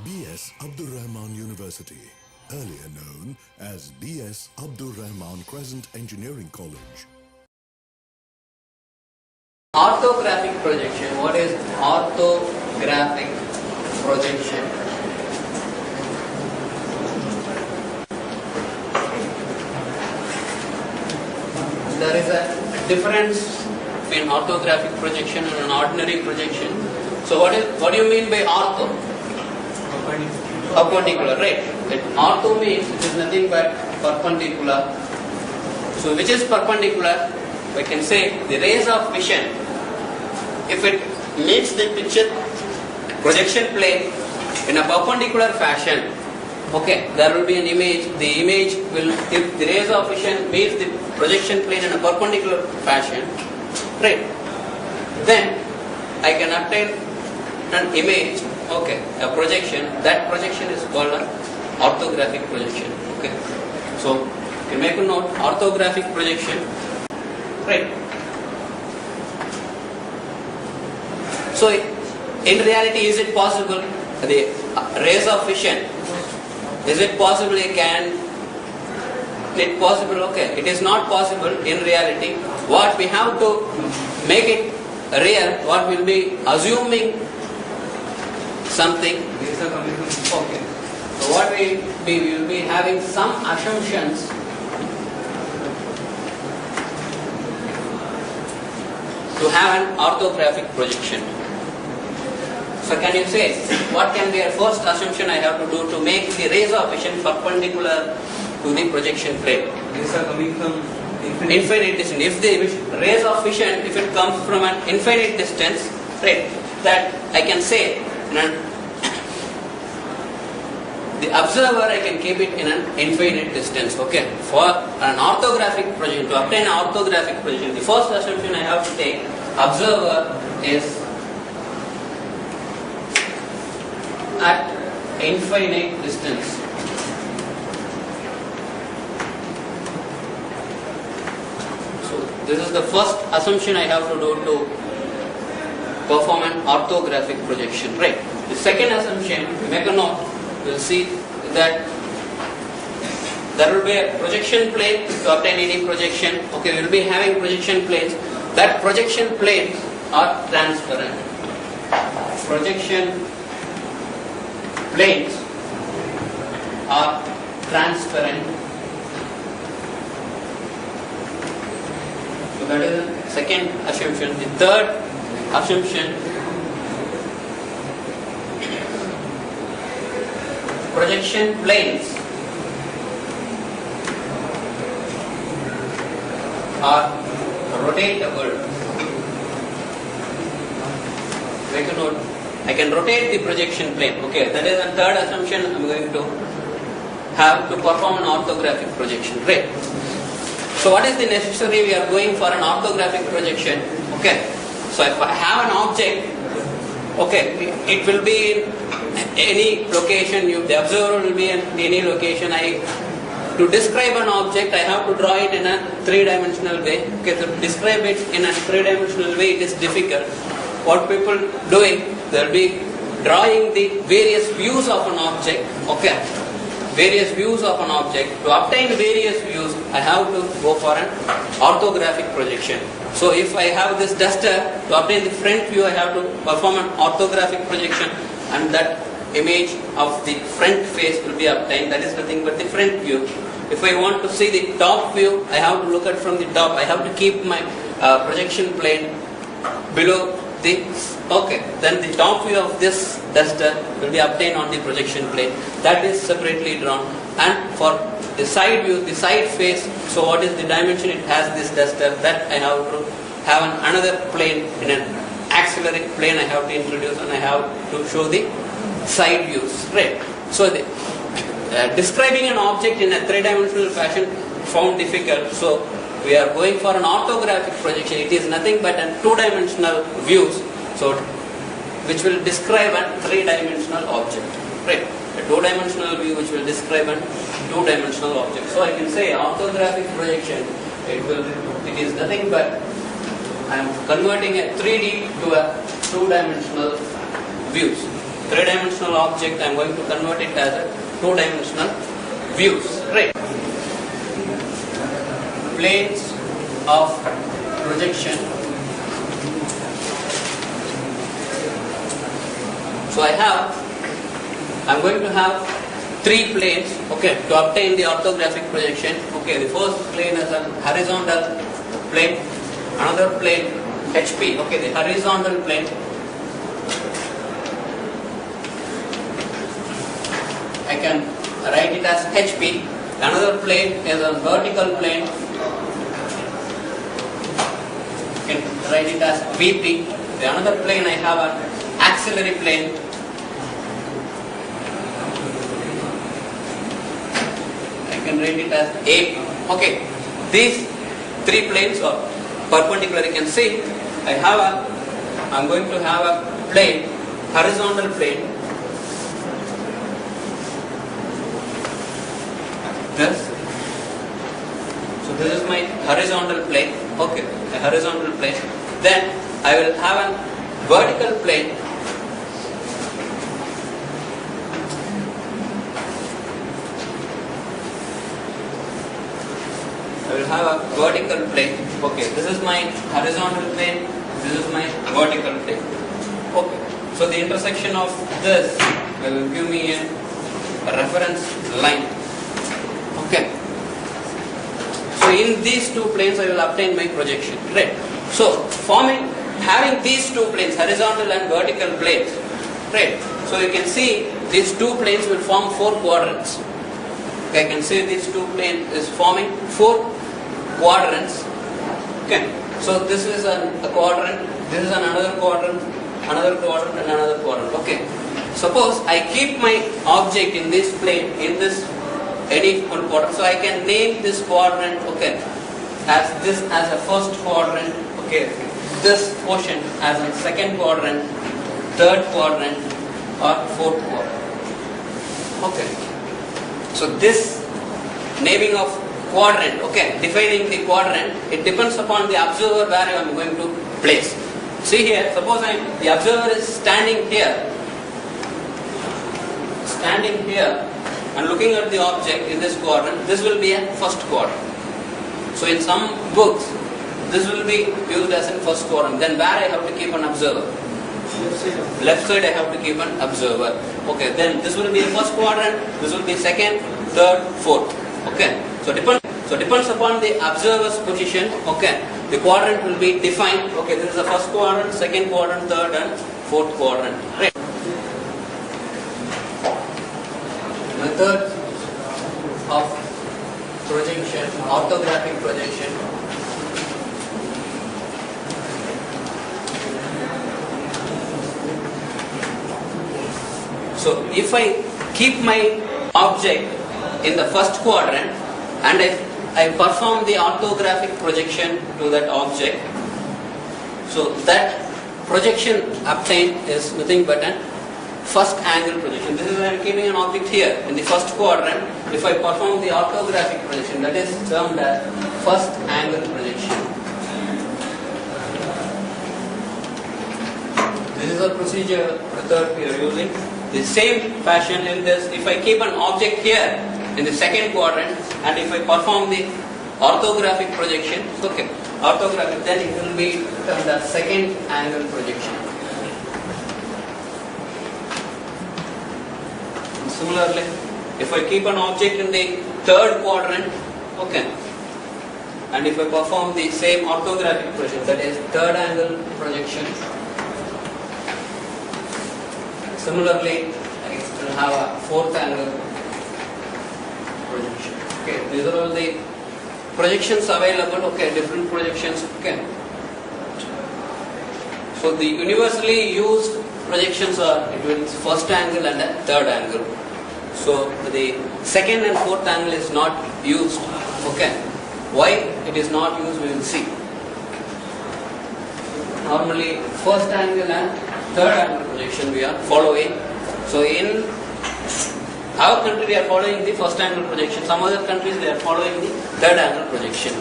B.S.Abdur Rahman University, earlier known as B.S.Abdur Rahman Crescent Engineering College. Orthographic projection. What is orthographic projection? There is a difference between orthographic projection and an ordinary projection. So what do you mean by ortho? Perpendicular, right? Ortho means it is nothing but perpendicular. So which is perpendicular? We can say the rays of vision, if it meets the picture projection plane in a perpendicular fashion, okay, there will be an image. The image will, if the rays of vision meets the projection plane in a perpendicular fashion, right, then I can obtain an image, okay, a projection. That projection is called an orthographic projection. Okay, so you can make a note, orthographic projection, right. So in reality, is it possible the rays of vision, is it possible? Can it possible? Okay, it is not possible in reality. What we have to make it real, what will be assuming something. Okay. So what we will be having some assumptions to have an orthographic projection. So can you say, what can be a first assumption I have to do to make the rays of vision perpendicular to the projection plane? These are coming from infinite distance. If the rays of vision, if it comes from an infinite distance, right, that I can say, the observer, I can keep it in an infinite distance. Okay, for an orthographic projection, to obtain an orthographic projection, the first assumption I have to take, observer is at infinite distance. So this is the first assumption I have to do to perform an orthographic projection, right? The second assumption, make a note, we'll see that there will be a projection plane to obtain any projection. Okay, we will be having projection planes. That projection planes are transparent. Projection planes are transparent. So that is the second assumption. The third assumption, projection planes are rotatable. Make a note, I can rotate the projection plane. Okay, that is the third assumption I am going to have to perform an orthographic projection. Right. So what is the necessary? We are going for an orthographic projection. Okay. So if I have an object, okay, it will be in any location. The observer will be in any location. To describe an object, I have to draw it in a three-dimensional way. Okay, to describe it in a three-dimensional way, it is difficult. What people doing, they will be drawing the various views of an object. Okay, various views of an object. To obtain various views, I have to go for an orthographic projection. So if I have this duster, to obtain the front view, I have to perform an orthographic projection, and that image of the front face will be obtained. That is nothing but the front view. If I want to see the top view, I have to look at from the top. I have to keep my projection plane below the, okay, then the top view of this duster will be obtained on the projection plane. That is separately drawn. And for the side view, the side face, so what is the dimension it has, this duster, that I have to have another plane, in an axillary plane I have to introduce, and I have to show the side views, right? So the, describing an object in a three-dimensional fashion found difficult, so we are going for an orthographic projection. It is nothing but a two-dimensional views, so which will describe a three-dimensional object, right? A two-dimensional view which will describe a two-dimensional object. So I can say orthographic projection, it is nothing but I am converting a 3D to a two-dimensional views. three-dimensional object, I am going to convert it as a two-dimensional views. Right. Planes of projection. So I am going to have three planes, okay, to obtain the orthographic projection. Okay, the first plane is a horizontal plane, another plane HP, okay, the horizontal plane. I can write it as HP. Another plane is a vertical plane. I can write it as VP. The another plane I have an auxiliary plane. I can write it as AP. Okay, these three planes are perpendicular. You can see I am going to have a plane, horizontal plane. This. So this is my horizontal plane. Okay, a horizontal plane. Then I will have a vertical plane. I will have a vertical plane. Okay, this is my horizontal plane. This is my vertical plane. Okay, so the intersection of this will give me a reference line. Okay. So in these two planes I will obtain my projection. Right. So having these two planes, horizontal and vertical planes. Right. So you can see these two planes will form four quadrants. Okay, I can say these two planes is forming four quadrants. Okay. So this is a quadrant, this is another quadrant, and another quadrant. Okay. Suppose I keep my object in this plane, in this any one quadrant. So I can name this quadrant, okay, as this as a first quadrant, okay, this portion as a second quadrant, third quadrant, or fourth quadrant. Okay. So this naming of quadrant, okay, defining the quadrant, it depends upon the observer where I am going to place. See here, suppose the observer is standing here and looking at the object in this quadrant. This will be a first quadrant. So in some books, this will be used as a first quadrant. Then where I have to keep an observer? Left side I have to keep an observer. Okay, then this will be the first quadrant, this will be second, third, fourth. Okay, so depends upon the observer's position. Okay, the quadrant will be defined. Okay, this is the first quadrant, second quadrant, third and fourth quadrant. Right. Method of projection, orthographic projection. So if I keep my object in the first quadrant and I perform the orthographic projection to that object, so that projection obtained is nothing but a first angle projection. This is I am keeping an object here in the first quadrant. If I perform the orthographic projection, that is termed as first angle projection. This is a procedure method we are using. The same fashion in this, if I keep an object here in the second quadrant and if I perform the orthographic projection, okay, orthographic, then it will be termed as second angle projection. Similarly, if I keep an object in the third quadrant, okay, and if I perform the same orthographic projection, that is third angle projection, similarly, I will have a fourth angle projection. Okay, these are all the projections available. Okay, different projections. Okay, so the universally used projections are between first angle and a third angle. So the second and fourth angle is not used. Okay, why it is not used we will see. Normally first angle and third angle projection we are following. So in our country we are following the first angle projection. Some other countries they are following the third angle projection.